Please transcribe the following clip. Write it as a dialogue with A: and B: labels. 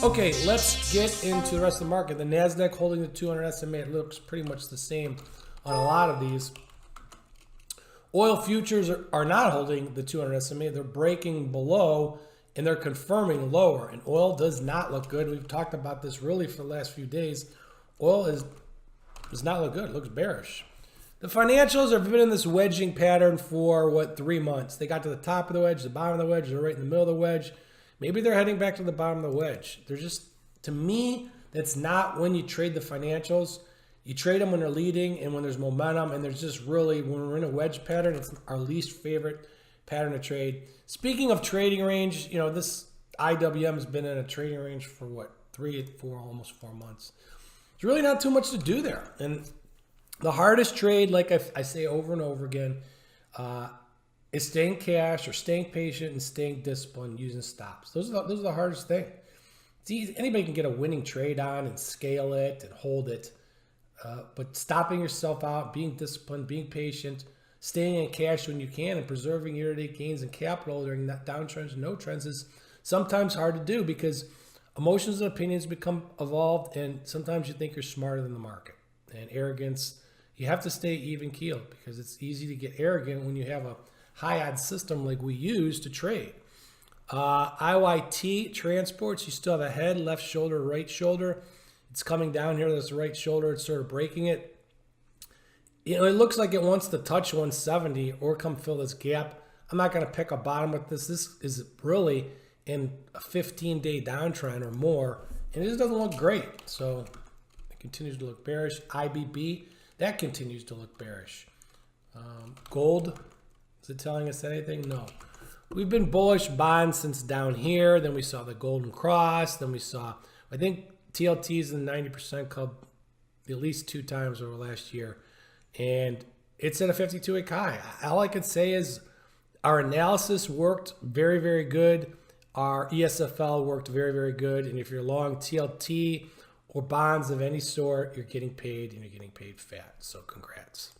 A: Okay, let's get into the rest of the market. The NASDAQ holding the 200 SMA. It looks pretty much the same on a lot of these. Oil futures are not holding the 200 SMA. They're breaking below and they're confirming lower. And oil does not look good. We've talked about this really for the last few days. Oil does not look good. It looks bearish. The financials have been in this wedging pattern for, 3 months. They got to the top of the wedge, the bottom of the wedge. They're right in the middle of the wedge. Maybe they're heading back to the bottom of the wedge. They're just, to me, that's not when you trade the financials. You trade them when they're leading and when there's momentum, and there's just really, when we're in a wedge pattern, it's our least favorite pattern to trade. Speaking of trading range, this IWM has been in a trading range for 3, 4, almost 4 months. There's really not too much to do there. And the hardest trade, like I say over and over again, is staying cash or staying patient and staying disciplined using stops. Those are the hardest thing. It's easy. Anybody can get a winning trade on and scale it and hold it. But stopping yourself out, being disciplined, being patient, staying in cash when you can, and preserving year-to-date gains and capital during that downtrends and no trends is sometimes hard to do because emotions and opinions become evolved, and sometimes you think you're smarter than the market. And arrogance, you have to stay even keeled because it's easy to get arrogant when you have a high odds system like we use to trade. IYT transports, you still have a head, left shoulder, right shoulder. It's coming down here. That's the right shoulder. It's sort of breaking it. It looks like it wants to touch 170 or come fill this gap. I'm not going to pick a bottom with this. This is really in a 15-day downtrend or more, and it just doesn't look great. So it continues to look bearish. IBB, that continues to look bearish. Gold, is it telling us anything? No. We've been bullish bonds since down here. Then we saw the golden cross. Then we saw, I think, TLT's in the 90% club at least 2 times over last year. And it's at a 52-week high. All I can say is our analysis worked very, very good. Our ESFL worked very, very good. And if you're long TLT or bonds of any sort, you're getting paid and you're getting paid fat. So congrats.